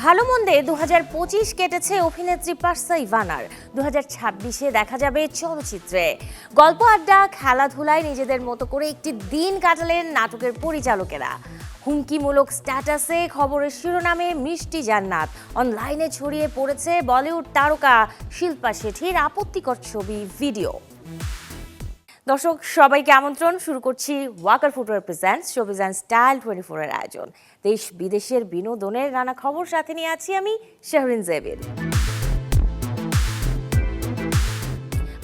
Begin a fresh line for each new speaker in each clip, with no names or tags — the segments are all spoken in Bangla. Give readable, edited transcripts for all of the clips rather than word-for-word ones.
ভালো মন্দে 2025 কেটেছে অভিনেত্রী পারসা ইভানার। 2026-এ দেখা যাবে চলচ্চিত্রে। গল্প আড্ডা, খেলাধুলায় নিজেদের মতো করে একটি দিন কাটালেন নাটকের পরিচালকেরা। হুমকিমূলক স্ট্যাটাসে খবরের শিরোনামে মিষ্টি জান্নাত, অনলাইনে ছড়িয়ে পড়েছে বলিউড তারকা শিল্পা শেঠির আপত্তিকর ছবি, ভিডিও। দর্শক সবাইকে আমন্ত্রণ, শুরু করছি Walker footwear presents showbiz and style 24 এর আয়োজন। দেশ বিদেশের বিনোদনের নানা খবর সাথে নিয়ে আছি আমি শাহরিন জেবির।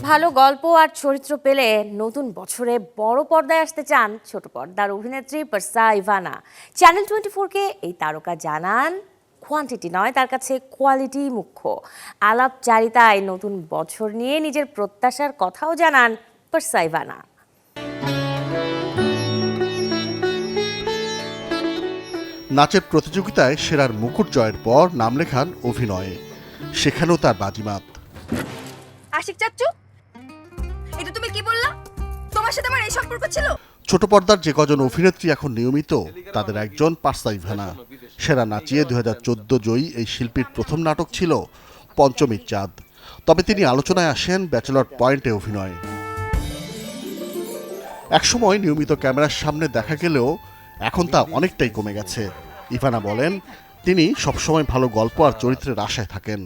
ভালো গল্প আর চরিত্র পেলে নতুন বছরে বড় পর্দায় আসতে চান ছোট পর্দার অভিনেত্রী পারসা ইভানা। চ্যানেল 24-কে এই তারকা জানান কোয়ান্টিটি নয়, তার কাছে কোয়ালিটি মুখ্য। আলাপচারিতায় নতুন বছর নিয়ে নিজের প্রত্যাশার কথাও জানান পারসা ইভানা।
নাচের প্রতিযোগিতায় সেরার মুকুট জয়ের পর নাম লেখান অভিনয়ে, সেখানেও তার বাজিমাত।
আশিক চাচ্চু, এটা তুমি কি বললা? তোমার সাথে আমার এই সম্পর্ক ছিল?
ছোট পর্দার যে কজন অভিনেত্রী এখন নিয়মিত, তাদের একজন পারসা ইভানা। সেরা নাচিয়ে 2014 জয়ী এই শিল্পীর প্রথম নাটক ছিল পঞ্চমীর চাঁদ। তবে তিনি আলোচনায় আসেন ব্যাচেলর পয়েন্টে অভিনয়। একসময় নিয়মিত ক্যামেরার সামনে দেখা গেলেও এখন তা অনেকটাই কমে গেছে। ইভানা বলেন, তিনি সবসময় ভালো গল্প আর চরিত্রের আশায় থাকেন।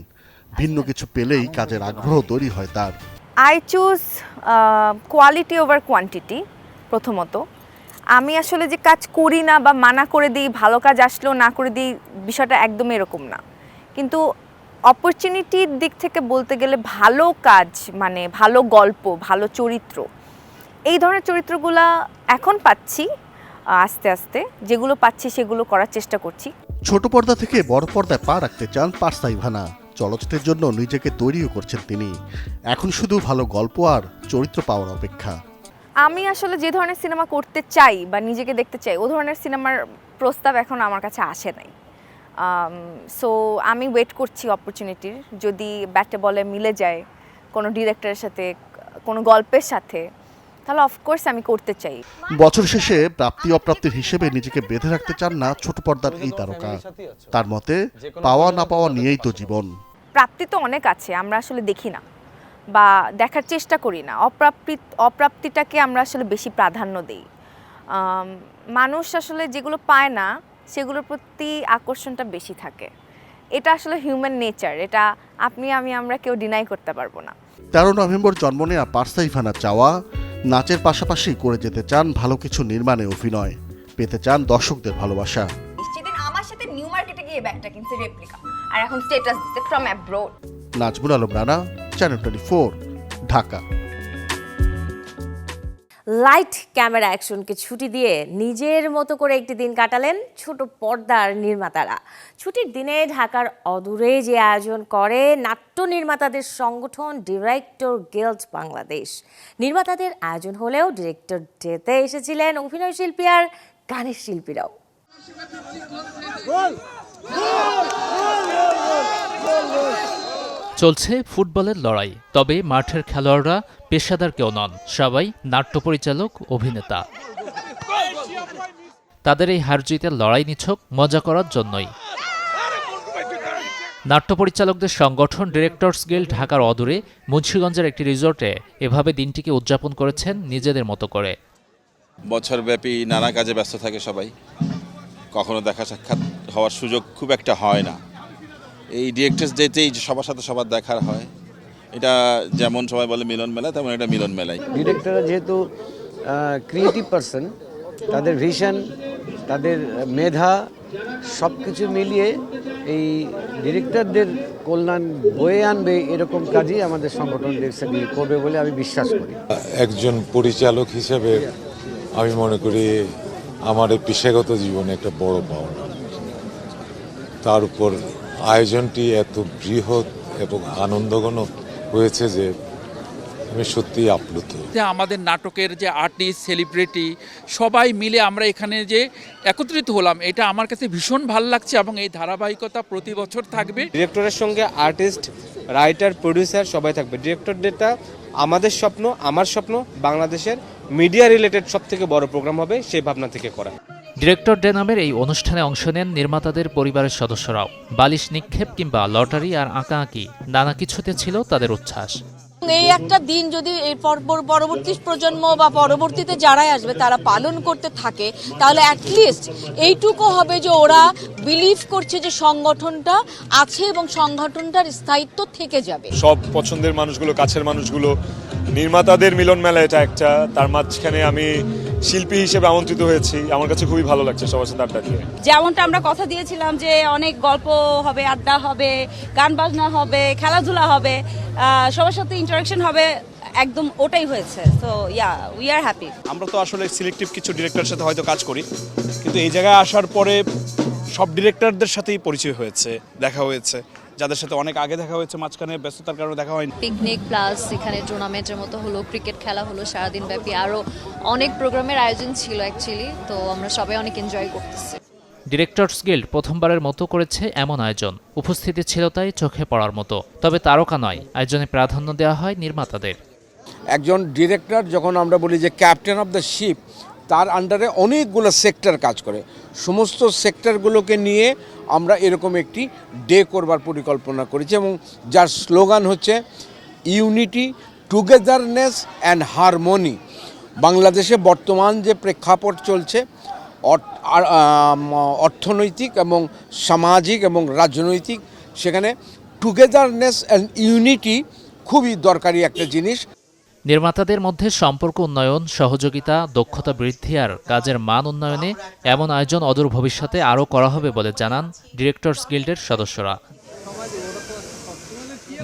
ভিন্ন কিছু পেলেই কাজের আগ্রহ তৈরি হয় তার।
I choose quality over quantity. প্রথমত, আমি আসলে যে কাজ করি না বা মানা করে দিই, ভালো কাজ আসলেও না করে দিই, বিষয়টা একদমই এরকম না। কিন্তু অপরচুনিটির দিক থেকে বলতে গেলে ভালো কাজ মানে ভালো গল্প, ভালো চরিত্র, এই ধরনের চরিত্রগুলা এখন পাচ্ছি আস্তে আস্তে। যেগুলো পাচ্ছি সেগুলো করার চেষ্টা করছি।
ছোট পর্দা থেকে বড় পর্দায় পা রাখতে চান পারসা ইভানা। চলচ্চিত্রের জন্য নিজেকে তৈরিও করছেন তিনি। এখন শুধু ভালো গল্প আর চরিত্র পাওয়ার অপেক্ষা।
আমি আসলে যে ধরনের সিনেমা করতে চাই বা নিজেকে দেখতে চাই, ও ধরনের সিনেমার প্রস্তাব এখন আমার কাছে আসে নাই। সো আমি ওয়েট করছি অপরচুনিটির। যদি ব্যাটে বলে মিলে যায় কোনো ডিরেক্টরের সাথে, কোনো গল্পের সাথে, তাহলে অফকোর্স আমি করতে চাই।
বছর শেষে প্রাপ্তি অপ্রাপ্তির হিসেবে নিজেকে বেঁধে রাখতে চান না ছোট পর্দার এই তারকা। তার মতে, পাওয়া না পাওয়া নিয়েই তো জীবন।
প্রাপ্তি তো অনেক আছে, আমরা আসলে দেখি না বা দেখার চেষ্টা করি না। অপ্রাপ্তিটাকে আমরা আসলে বেশি প্রাধান্য দিই। মানুষ আসলে যেগুলো পায় না সেগুলোর প্রতি আকর্ষণটা বেশি থাকে। এটা আসলে হিউম্যান নেচার, এটা আমরা কেউ ডিনাই করতে পারবো না।
13 নভেম্বর জন্ম নেয়া পারসা ইভানা চাওয়া, নাচের পাশাপাশি করে যেতে চান ভালো কিছু নির্মাণে অভিনয়, পেতে চান দর্শকদের ভালোবাসা।
সেদিন আমার সাথে নিউ মার্কেটে গিয়ে ব্যাগটা কিনছে রেপ্লিকা, আর এখন স্ট্যাটাস দিতে from abroad.
Nazmul Alam Rana, channel 24, Dhaka.
Light camera অ্যাকশনকে ছুটি দিয়ে নিজের মতো করে একটি দিন কাটালেন ছোট পর্দার নির্মাতারা। ছুটির দিনে ঢাকার অদূরে যে আয়োজন করে নাট্য নির্মাতাদের সংগঠন ডিরেক্টর গিল্ড বাংলাদেশ। নির্মাতাদের আয়োজন হলেও ডিরেক্টর ডেতে এসেছিলেন অভিনয় শিল্পী আর গানের শিল্পীরাও।
চলছে ফুটবলের লড়াই, তবে মাঠের খেলোয়াড়রা পেশাদার কেউ নন, সবাই নাট্য পরিচালক, অভিনেতা। তাদের এই হার জিতের লড়াই নিছক মজা করার জন্যই। নাট্য পরিচালকদের সংগঠন ডিরেক্টরস গিল্ড ঢাকার অদূরে মুন্সিগঞ্জের একটি রিসোর্টে এভাবে দিনটিকে উদযাপন করেছেন নিজেদের মতো করে।
বছরব্যাপী নানা কাজে ব্যস্ত থাকে সবাই, কখনো দেখা সাক্ষাৎ হওয়ার সুযোগ খুব একটা হয় না। এই ডিরেক্টরস ডেতেই সবার সাথে সবার দেখার হয়। এটা যেমন সবাই বলে মিলন মেলা, তেমন এটা মিলন মেলাই।
ডিরেক্টররা যেহেতু ক্রিয়েটিভ পারসন, তাদের ভিশন, তাদের মেধা সব কিছু মিলিয়ে এই ডিরেক্টরদের কল্যাণ বয়ে আনবে, এরকম কাজই আমাদের সংগঠন করবে বলে আমি বিশ্বাস করি।
একজন পরিচালক হিসেবে আমি মনে করি আমার এই পেশাগত জীবনে একটা বড় পাওনা। তার উপর আয়োজনটি এত বৃহৎ এবং আনন্দঘন হয়েছে যে আমি সত্যিই আপ্লুত।
আমাদের নাটকের যে আর্টিস্ট, সেলিব্রিটি সবাই মিলে আমরা এখানে যে একত্রিত হলাম, এটা আমার কাছে ভীষণ ভালো লাগছে এবং এই ধারাবাহিকতা প্রতি বছর থাকবে।
ডিরেক্টরের সঙ্গে আর্টিস্ট, রাইটার, প্রডিউসার সবাই থাকবে। ডিরেক্টর ডেটা আমাদের স্বপ্ন, আমার স্বপ্ন, বাংলাদেশের মিডিয়া রিলেটেড সব থেকে বড় প্রোগ্রাম হবে, সেই ভাবনা থেকে করা।
ডিরেক্টর ডে নামের এই অনুষ্ঠানে অংশ নেন নির্মাতাদের পরিবারের সদস্যরাও। বালিশ নিক্ষেপ কিংবা লটারি আর আঁকাআঁকি নানা কিছুতে ছিল তাদের উচ্ছ্বাস।
এই একটা দিন যদি পরবর্তী প্রজন্ম বা পরবর্তীতে যারাই আসবে তারা পালন করতে থাকে, তাহলে অ্যাটলিস্ট এইটুকু হবে যে ওরা বিলিভ করছে যে সংগঠনটা আছে এবং সংগঠনটার স্থায়িত্ব থেকে যাবে।
সব পছন্দের মানুষগুলো, কাছের মানুষগুলো, নির্মাতাদের মিলন মেলা এটা একটা, তার মাঝখানে আমি শিল্পী হিসেবে আমন্ত্রিত হয়েছি। আমার কাছে খুবই ভালো লাগছে সবার সাথে আড্ডা দিয়ে।
যেমনটা আমরা কথা দিয়েছিলাম যে অনেক গল্প হবে, আড্ডা হবে, গান বাজনা হবে, খেলাধুলা হবে, সবার সাথে ইন্টারাকশন হবে, একদম ওটাই হয়েছে। তো উই আর হ্যাপি।
আমরা তো আসলে সিলেক্টিভ কিছু ডিরেক্টরের সাথে হয়তো কাজ করি, কিন্তু এই জায়গায় আসার পরে সব ডিরেক্টরদের সাথেই পরিচয় হয়েছে, দেখা হয়েছে, যাদের সাথে অনেক আগে দেখা হয়েছে, মাঝখানে ব্যস্ততার কারণে দেখা হয়নি।
পিকনিক প্লাস এখানে টুর্নামেন্টের মতো হলো, ক্রিকেট খেলা হলো সারাদিন ব্যাপী, আরও অনেক প্রোগ্রামের আয়োজন ছিল অ্যাকচুয়ালি। তো আমরা সবাই অনেক এনজয় করতেছি।
ডিরেক্টরস গিল্ড প্রথমবারের মতো করেছে এমন আয়োজন। উপস্থিতি ছিল তাই চোখে পড়ার মতো। তবে তারকা নয়, আয়োজনে প্রাধান্য দেওয়া হয় নির্মাতাদের।
একজন ডিরেক্টর যখন আমরা বলি যে ক্যাপ্টেন অফ দ্য শিপ, তার আন্ডারে অনেকগুলো সেক্টর কাজ করে। সমস্ত সেক্টরগুলোকে নিয়ে আমরা এরকম একটি ডে করবার পরিকল্পনা করেছি এবং যার স্লোগান হচ্ছে ইউনিটি, টুগেদারনেস অ্যান্ড হারমোনি। বাংলাদেশে বর্তমান যে প্রেক্ষাপট চলছে, অর্থনৈতিক এবং সামাজিক এবং রাজনৈতিক, সেখানে টুগেদারনেস অ্যান্ড ইউনিটি খুবই দরকারি একটা জিনিস।
নির্মাতাদের মধ্যে সম্পর্ক উন্নয়ন, সহযোগিতা, দক্ষতা বৃদ্ধি আর কাজের মান উন্নয়নে এমন আয়োজন অদূর ভবিষ্যতে আরও করা হবে বলে জানান ডিরেক্টরস গিল্ডের সদস্যরা।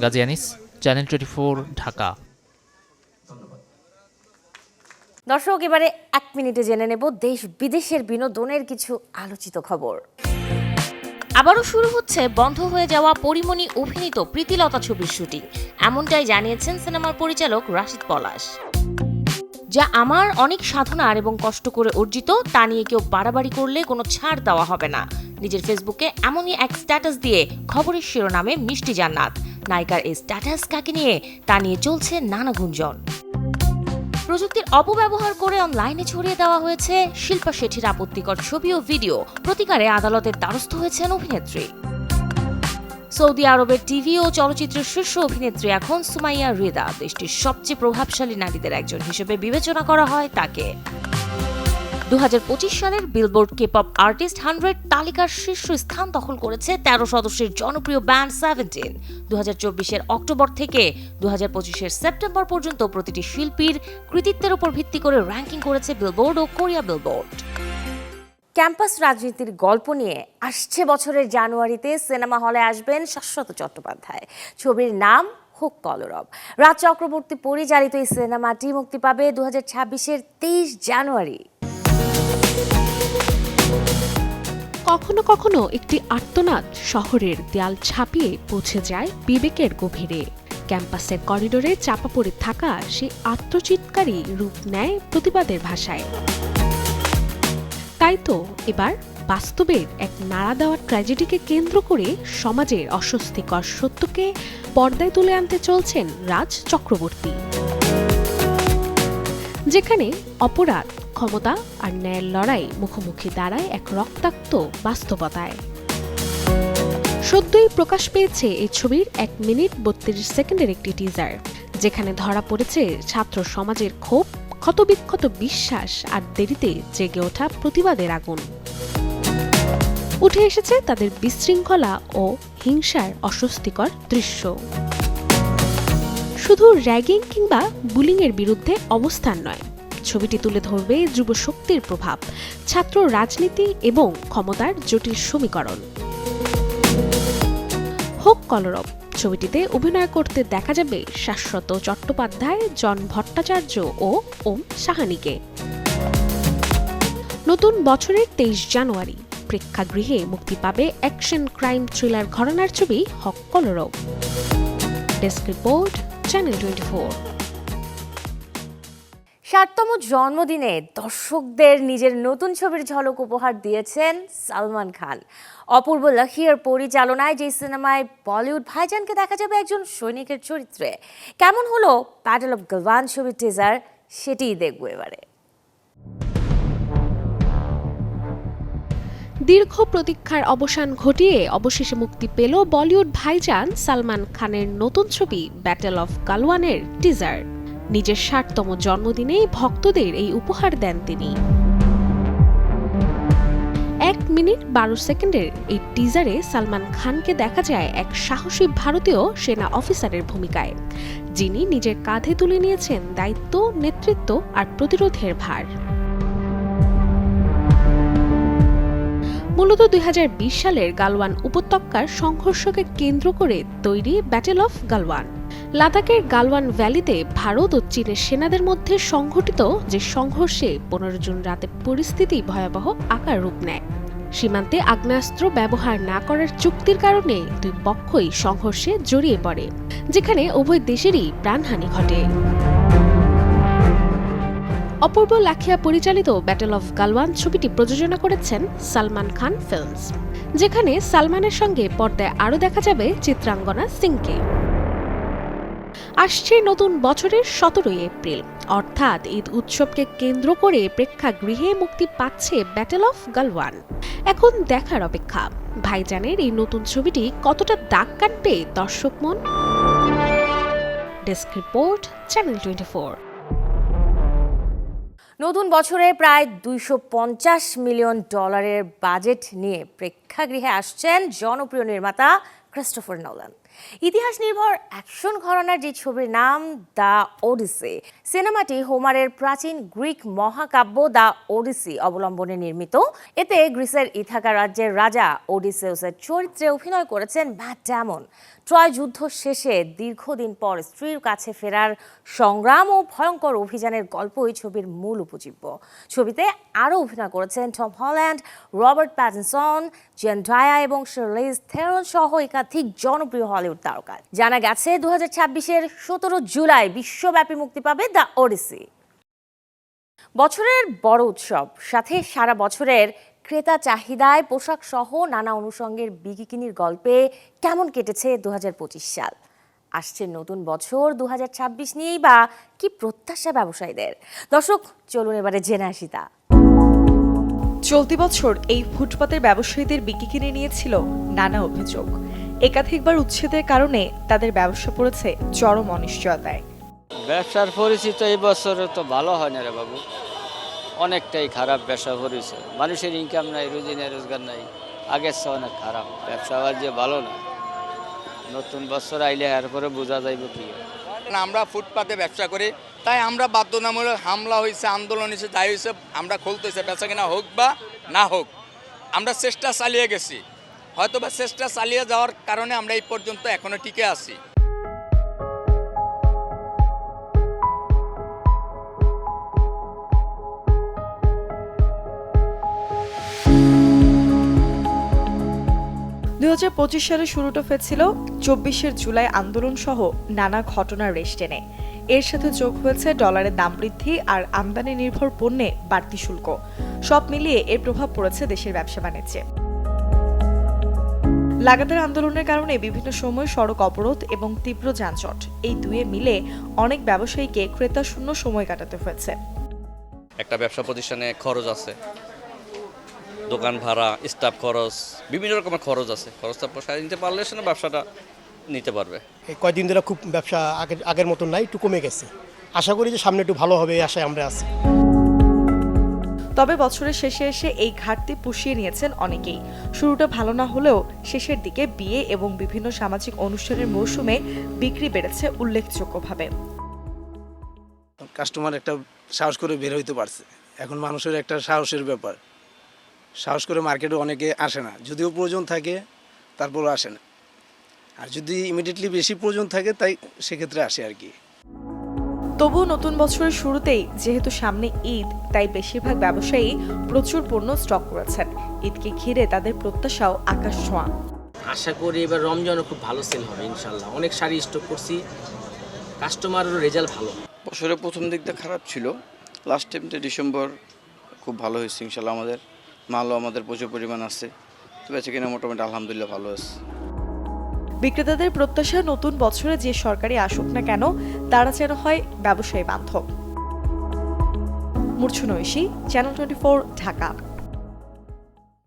গাজী আনিস, চ্যানেল 24, ঢাকা।
দর্শক, এবারে 1 মিনিটে জেনে নেব দেশ বিদেশের বিনোদনের কিছু আলোচিত খবর। আবারও শুরু হচ্ছে বন্ধ হয়ে যাওয়া পরিমণি অভিনীত প্রীতিলতা ছবির শুটিং। এমনটাই জানিয়েছেন সিনেমার পরিচালক রাশিদ পলাশ। যা আমার অনেক সাধনার এবং কষ্ট করে অর্জিত, তা নিয়ে কেউ বাড়াবাড়ি করলে কোনো ছাড় দেওয়া হবে না। নিজের ফেসবুকে এমনই এক স্ট্যাটাস দিয়ে খবরের শিরোনামে মিষ্টি জান্নাত। নায়িকার এই স্ট্যাটাস কাকে নিয়ে তা নিয়ে চলছে নানা গুঞ্জন। প্রযুক্তির অপব্যবহার করে অনলাইনে ছড়িয়ে দেওয়া হয়েছে শিল্পা শেঠির আপত্তিকর ছবি ও ভিডিও। প্রতিকারে আদালতের দ্বারস্থ হয়েছেন অভিনেত্রী। সৌদি আরবের টিভি ও চলচ্চিত্রের শীর্ষ অভিনেত্রী এখন সুমাইয়া রিদা। দেশটির সবচেয়ে প্রভাবশালী নারীদের একজন হিসেবে বিবেচনা করা হয় তাকে। 2025 সালের বিলবোর্ড K-pop আর্টিস্ট 100 তালিকার শীর্ষ স্থান দখল করেছে 13 সদস্যের জনপ্রিয় ব্যান্ড 17। 2024-এর অক্টোবর থেকে 2025-এর সেপ্টেম্বর পর্যন্ত প্রতিটি শিল্পীর কৃতিত্বের উপর ভিত্তি করে র্যাঙ্কিং করেছে বিলবোর্ড ও কোরিয়া বিলবোর্ড। ক্যাম্পাস রাজনীতির গল্প নিয়ে আসছে বছরের জানুয়ারিতে সিনেমা হলে আসবেন শাশ্বত চট্টোপাধ্যায়। ছবির নাম হোক কলরব। রাজ চক্রবর্তী পরিচালিত এই সিনেমাটি মুক্তি পাবে 2026-এর 23 জানুয়ারি।
কখনো কখনো একটি আর্তনাদ শহরের দেয়াল ছাপিয়ে পৌঁছে যায় বিবেকের গভীরে। ক্যাম্পাসের করিডোরে চাপা পড়ে থাকা সেই আত্মচিৎকারই রূপ নেয় প্রতিবাদের ভাষায়। তাই তো এবার বাস্তবের এক নাড়া দেওয়া ট্র্যাজেডিকে কেন্দ্র করে সমাজের অস্বস্তিকর সত্যকে পর্দায় তুলে আনতে চলছেন রাজ চক্রবর্তী, যেখানে অপরাধ, ক্ষমতা আর ন্যায়ের লড়াই মুখোমুখি দাঁড়ায় এক রক্তাক্ত বাস্তবতায়। সদ্যই প্রকাশ পেয়েছে এই ছবির 1 মিনিট 32 সেকেন্ডের একটি টিজার, যেখানে ধরা পড়েছে ছাত্র সমাজের ক্ষোভ, ক্ষতবিক্ষত বিশ্বাস আর দেরিতে জেগে ওঠা প্রতিবাদের আগুন। উঠে এসেছে তাদের বিশৃঙ্খলা ও হিংসার অস্বস্তিকর দৃশ্য। শুধু র্যাগিং কিংবা বুলিংয়ের বিরুদ্ধে অবস্থান নয়, ছবিটি তুলে ধরবে যুব শক্তির প্রভাব, ছাত্র রাজনীতি এবং ক্ষমতার জটিল সমীকরণ। হোক কলরব ছবিটিতে অভিনয় করতে দেখা যাবে শাশ্বত চট্টোপাধ্যায়, জন ভট্টাচার্য ও ওম সাহানিকে। নতুন বছরের 23 জানুয়ারি প্রেক্ষাগৃহে মুক্তি পাবে অ্যাকশন ক্রাইম থ্রিলার ঘরানার ছবি হোক কলরব। Desk report, channel 24।
60তম জন্মদিনে দর্শকদের নিজের নতুন ছবির ঝলক উপহার দিয়েছেন সালমান খান। অপূর্ব লাহিয়ার পরিচালনায় যে সিনেমায় বলিউড ভাইজানকে দেখা যাবে একজন সৈনিকের চরিত্রে। কেমন হলো ব্যাটল অফ গালওয়ান ছবির টিজার, সেটিই দেখব এবারে।
দীর্ঘ প্রতীক্ষার অবসান ঘটিয়ে অবশেষে মুক্তি পেল বলিউড ভাইজান সালমান খানের নতুন ছবি ব্যাটল অফ গালওয়ানের টিজার। নিজের ৬০তম জন্মদিনেই ভক্তদের এই উপহার দেন তিনি। ১ মিনিট ১২ সেকেন্ডের এই টিজারে সালমান খানকে দেখা যায় এক সাহসী ভারতীয় সেনা অফিসারের ভূমিকায়, যিনি নিজের কাঁধে তুলে নিয়েছেন দায়িত্ব, নেতৃত্ব আর প্রতিরোধের ভার। মূলত ২০২০ সালের গালওয়ান উপত্যকার সংঘর্ষকে কেন্দ্র করে তৈরি ব্যাটল অফ গালওয়ান। লাদাখের গালওয়ান ভ্যালিতে ভারত ও চীনের সেনাদের মধ্যে সংঘটিত যে সংঘর্ষে ১৫ জুন রাতে পরিস্থিতি ভয়াবহ আকার রূপ নেয়। সীমান্তে আগ্নেয়াস্ত্র ব্যবহার না করার চুক্তির কারণে দুই পক্ষই সংঘর্ষে জড়িয়ে পড়ে, যেখানে উভয় দেশেরই প্রাণহানি ঘটে। অপূর্ব লাখিয়া পরিচালিত ব্যাটল অফ গালওয়ান ছবিটি প্রযোজনা করেছেন সালমান খান ফিল্মস, যেখানে সালমানের সঙ্গে পর্দায় আরও দেখা যাবে চিত্রাঙ্গনা সিংকে। আসছে নতুন বছরের ১৭ এপ্রিল, অর্থাৎ ঈদ উৎসবকে কেন্দ্র করে প্রেক্ষাগৃহে মুক্তি পাচ্ছে ব্যাটল অফ গালওয়ান। এখন দেখার অপেক্ষা ভাইজানের এই নতুন ছবিটি কতটা দাগ কাটবে দর্শক মন। Desk report, channel 24।
নতুন বছরে প্রায় $250 মিলিয়ন বাজেট নিয়ে প্রেক্ষাগৃহে আসছেন জনপ্রিয় নির্মাতা ক্রিস্টোফার নোলান। ইতিহাস নির্ভর অ্যাকশন ঘরানার যে ছবির নাম দ্য ওডিসি, সিনেমাটি হোমারের প্রাচীন গ্রিক মহাকাব্য দ্য ওডিসি অবলম্বনে নির্মিত। এতে গ্রিসের ইথাকা রাজ্যের রাজা ওডিসেউসের চরিত্রে অভিনয় করেছেন ম্যাট ডেমন। ট্রয় যুদ্ধ শেষে দীর্ঘদিন পর স্ত্রীর কাছে ফেরার সংগ্রাম ও ভয়ঙ্কর অভিযানের গল্পই ছবির মূল উপজীব্য। ছবিতে আরও অভিনয় করেছেন Tom Holland, Robert Pattinson, Zendaya এবং শার্লিজ থেরন সহ একাধিক জনপ্রিয় হলিউড তারকা। জানা গেছে 2026-এর 17 জুলাই বিশ্বব্যাপী মুক্তি পাবে দ্য ওডিসি। বছরের বড় উৎসব, সাথে সারা বছরের ক্রেতা চাহিদায় পোশাক সহ নানা অনুষঙ্গের বিকিনির গল্পে কেমন কেটেছে 2025 সাল। আসছে নতুন বছর 2026 নিয়েই বা কি প্রত্যাশা ব্যবসায়ীদের? দর্শক, চলুন এবারে জেনে আসি তা।
চলতি বছর এই ফুটপাতের ব্যবসায়ীদের বিকিনি নিয়েছিল নানা অভিযোগ। একাধিকবার উচ্ছেদের কারণে তাদের ব্যবসা পড়েছে চরম অনিশ্চয়তায়।
ব্যবসার পরিস্থিতি এই বছরে তো ভালো হয় না রে বাবু, অনেকটাই খারাপ ব্যবসা পরিস্থিতি। মানুষের ইনকাম নাই, রুজি নেই, রোজগার নাই, আগের চেয়ে অনেক খারাপ ব্যবসা, যে ভালো না। নতুন বছর আইলে এরপরে বোঝা যাইব কি।
আমরা ফুটপাতে ব্যবসা করি, তাই আমরা বাধ্যতামূলক হামলা হয়েছে, আন্দোলন হয়েছে, যাই হয়েছে আমরা খুলতেছে, বেচা কিনা হোক বা না হোক আমরা চেষ্টা চালিয়ে গেছি। হয়তো বা চেষ্টা চালিয়ে যাওয়ার কারণে আমরা এই পর্যন্ত এখনো টিকে আছি।
সালের শুরুটা হয়েছিল 24 জুলাই আন্দোলন সহ নানা ঘটনার রেশ টেনে। এর সাথে যোগ হয়েছে ডলারের দাম বৃদ্ধি আর আমদানি নির্ভর পণ্যে বাড়তি শুল্ক। সব মিলিয়ে এর প্রভাব পড়েছে দেশের ব্যবসা বাণিজ্যে। লাগাতার আন্দোলনের কারণে বিভিন্ন সময় সড়ক অবরোধ এবং তীব্র যানজট, এই দুয়ে মিলে অনেক ব্যবসায়ীকে ক্রেতা শূন্য সময় কাটাতে হয়েছে।
একটা ব্যবসা প্রতিষ্ঠানে খরচ আছে, দোকান ভাড়া, স্টাফ খরচ, বিভিন্ন রকমের খরচ আছে। খরচটা পোষায় নিতে পারলে সে ব্যবসাটা নিতে পারবে।
এই কয়েকদিন ধরে খুব ব্যবসা আগের মতন নাই, একটু কমে গেছে। আশা করি যে সামনে একটু ভালো হবে, এই আশায় আমরা আছি।
তবে বছরের শেষে এসে এই ঘাটতি পুষিয়ে নিয়েছেন অনেকেই। শুরুটা ভালো না হলেও শেষের দিকে বিয়ে এবং বিভিন্ন সামাজিক অনুষ্ঠানের মৌসুমে বিক্রি বেড়েছে উল্লেখযোগ্যভাবে।
কাস্টমার একটা সাহস করে বের হইতে পারছে। এখন মানুষের একটা সাহসের ব্যাপার, সাহস করে মার্কেটে অনেকে আসে না, যদিও প্রয়োজন থাকে তারপরও আসে না। আর যদি ইমিডিয়েটলি বেশি প্রয়োজন থাকে তাই সেক্ষেত্রে আসে আর কি।
তবুও নতুন বছরের শুরুতেই যেহেতু সামনে ঈদ, তাই বেশিরভাগ ব্যবসায়ী প্রচুর পণ্য স্টক করেছেন। ঈদকে ঘিরে তাদের প্রত্যাশাও আকাশ ছোঁয়া।
আশা করি এবার রমজানও খুব ভালো সেল হবে ইনশাল্লাহ। অনেক শাড়ি স্টক করছি, কাস্টমারেরও রেজাল্ট ভালো।
বছরের প্রথম দিকটা খারাপ ছিল, লাস্ট টাইমটা ডিসেম্বর খুব ভালো হয়েছে ইনশাল্লাহ। আমাদের মালও আমাদের প্রচুর পরিমাণ আছে, তো বেচে কিনা মোটামুটি আলহামদুলিল্লাহ ভালো আছে।
বিক্রেতাদের প্রত্যাশা নতুন বছরে যে সরকারি আসুক না কেন, তারা যেন হয় ব্যবসায়ী বান্ধব। মূর্ছনা ঐশী, চ্যানেল 24, ঢাকা।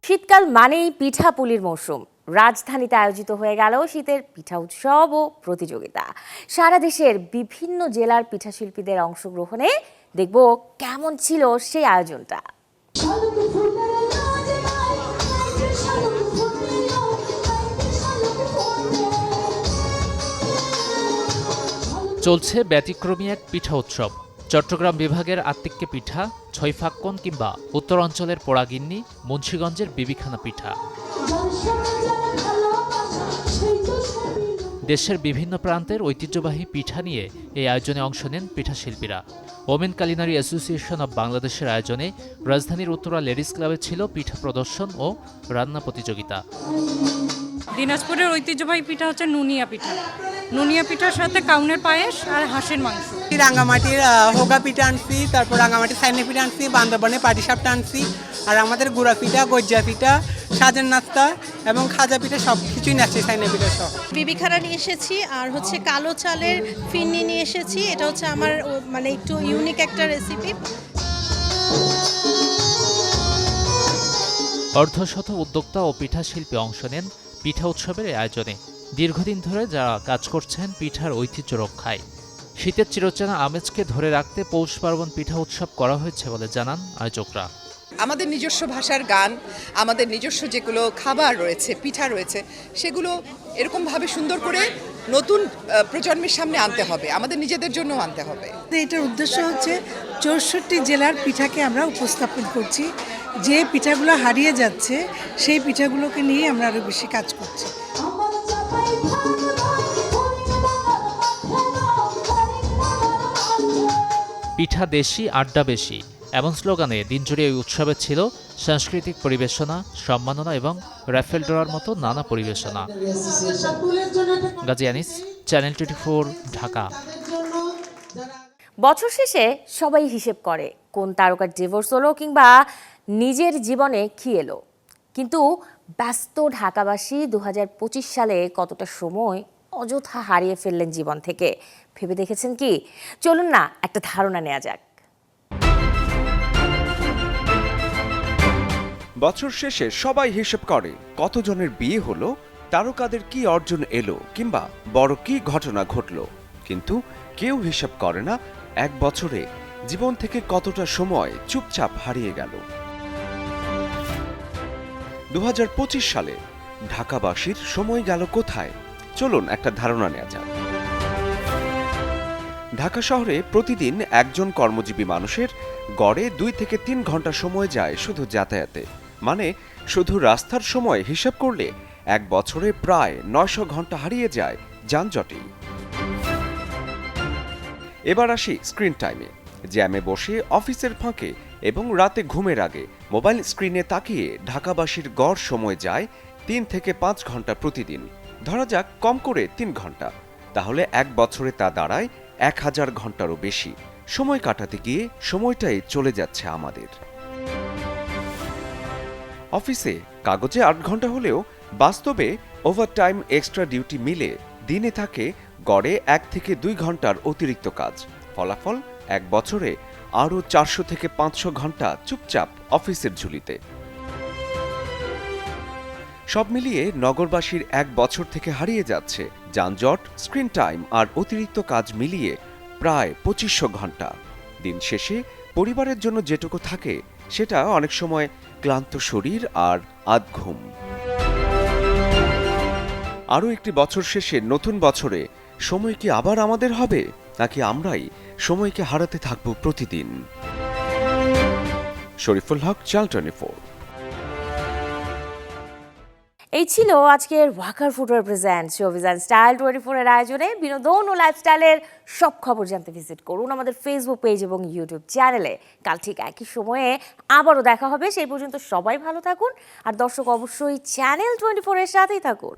শীতকাল মানেই পিঠাপুলির মৌসুম। রাজধানীতে আয়োজিত হয়ে গেল শীতের পিঠা উৎসব ও প্রতিযোগিতা। সারা দেশের বিভিন্ন জেলার পিঠাশিল্পীদের অংশগ্রহণে দেখব কেমন ছিল সেই আয়োজনটা।
চলছে ব্যতিক্রমী এক পিঠা উৎসব। চট্টগ্রাম বিভাগের আত্তিক্যে পিঠা, ছয়ফাক্কন কিংবা উত্তরাঞ্চলের পোড়াগিন্নি, মুন্সিগঞ্জের বিবিখানা পিঠা। দেশের বিভিন্ন প্রান্তের ঐতিহ্যবাহী পিঠা নিয়ে এই আয়োজনে অংশ নেন পিঠাশিল্পীরা। ওমেন কালিনারি অ্যাসোসিয়েশন অব বাংলাদেশের আয়োজনে রাজধানীর উত্তরা লেডিস ক্লাবে ছিল পিঠা প্রদর্শন ও রান্না প্রতিযোগিতা।
দিনাজপুরের ঐতিহ্যবাহী পিঠা হচ্ছে নুনিয়া পিঠা। নুনিয়া পিঠার সাথে কাউনের পায়েস আর হাঁসের মাংস।
রাঙ্গামাটির হোগা পিঠা আনছি, তারপর রাঙ্গামাটির সাইনে পিঠা আনছি, বান্দরবানে পাটিসাপটা আনছি, আর আমাদের গুড়া পিঠা, গজ্জা পিঠা, সাজের নাস্তা এবং খাজা পিঠা সব কিছুই নাচছে সাইনে পিঠা সহ।
বিবিখানা নিয়ে এসেছি আর হচ্ছে কালো চালের ফিন্নি নিয়ে এসেছি। এটা হচ্ছে আমার মানে একটু ইউনিক একটা রেসিপি।
অর্ধশত উদ্যোক্তা ও পিঠাশিল্পী অংশ নেন পিঠা উৎসবের এই আয়োজনে। দীর্ঘদিন ধরে যারা কাজ করছেন পিঠার ঐতিহ্য রক্ষায়। শীতের চিরচেনা আমেজকে ধরে রাখতে পৌষ পার্বণ পিঠা উৎসব করা হয়েছে বলে জানান আয়োজকরা।
আমাদের নিজস্ব ভাষার গান, আমাদের নিজস্ব যেগুলো খাবার রয়েছে, পিঠা রয়েছে, সেগুলো এরকমভাবে সুন্দর করে নতুন প্রজন্মের সামনে আনতে হবে, আমাদের নিজেদের জন্য আনতে হবে।
এটার উদ্দেশ্য হচ্ছে 64 জেলার পিঠাকে আমরা উপস্থাপন করছি। যে পিঠাগুলো হারিয়ে যাচ্ছে সেই পিঠাগুলোকে নিয়ে আমরা আরও বেশি কাজ করছি।
পিঠা দেশি, আড্ডা বেশি, এমন স্লোগানে দিনজুড়ে এই উৎসবে ছিল সাংস্কৃতিক পরিবেশনা, সম্মাননা এবং রাফেল ড্রয়ার মতো নানা পরিবেশনা। গাজী আনিস, চ্যানেল 24, ঢাকা।
বছর শেষে সবাই হিসেব করে কোন তারকার ডিভোর্স হলো কিংবা নিজের জীবনে কি এলো। কিন্তু ব্যস্ত ঢাকাবাসী 2025 সালে কতটা সময় অযথা হারিয়ে ফেললেন জীবন থেকে ভেবে দেখেছেন কি? চলুন না একটা ধারণা নেওয়া যাক।
বছর শেষে সবাই হিসেব করে কতজনের বিয়ে হলো, তারকাদের কি অর্জন এলো কিংবা বড় কি ঘটনা ঘটল। কিন্তু কেউ হিসাব করে না এক বছরে জীবন থেকে কতটা সময় চুপচাপ হারিয়ে গেল। 2025 সালে ঢাকাবাসীর সময় গেল কোথায়? চলুন একটা ধারণা নেওয়া যাক। ঢাকা শহরে প্রতিদিন একজন কর্মজীবী মানুষের গড়ে 2 থেকে 3 ঘন্টা সময় যায় শুধু যাতায়াতে। মানে শুধু রাস্তার সময় হিসাব করলে এক বছরে প্রায় 900 ঘন্টা হারিয়ে যায় যানজটেই। এবার আসি স্ক্রিন টাইমে। জ্যামে বসে, অফিসের ফাঁকে এবং রাতে ঘুমের আগে মোবাইল স্ক্রিনে তাকিয়ে ঢাকাবাসীর গড় সময় যায় 3 থেকে 5 ঘন্টা প্রতিদিন। ধরা যাক কম করে 3 ঘন্টা, তাহলে এক বছরে তা দাঁড়ায় 1000 ঘন্টারও বেশি। সময় কাটাতে গিয়ে সময়টাই চলে যাচ্ছে আমাদের। অফিসে কাগজে 8 ঘন্টা হলেও বাস্তবে ওভারটাইম, এক্সট্রা ডিউটি মিলে দিনে থাকে গড়ে 1 থেকে 2 ঘন্টার অতিরিক্ত কাজ। ফলাফল এক বছরে আরও 400 থেকে 500 ঘন্টা চুপচাপ অফিসের ঝুলিতে। সব মিলিয়ে নগরবাসীর এক বছর থেকে হারিয়ে যাচ্ছে যানজট, স্ক্রিন টাইম আর অতিরিক্ত কাজ মিলিয়ে প্রায় 2500 ঘন্টা। দিন শেষে পরিবারের জন্য যেটুকু থাকে সেটা অনেক সময় ক্লান্ত শরীর আর আধঘুম। আরও একটি বছর শেষে নতুন বছরে সময় কি আবার আমাদের হবে, নাকি আমরাই সময়কে হারাতে থাকব প্রতিদিন? শরীফুল হক, চ্যানেল 24।
এই ছিল আজকের Walker footwear present showbiz and style 24 এর আয়োজনে। বিনোদন ও লাইফস্টাইলের সব খবর জানতে ভিজিট করুন আমাদের ফেসবুক পেজ এবং ইউটিউব চ্যানেলে। কাল ঠিক একই সময়ে আবারও দেখা হবে। সেই পর্যন্ত সবাই ভালো থাকুন, আর দর্শক অবশ্যই চ্যানেল 24 এর সাথেই থাকুন।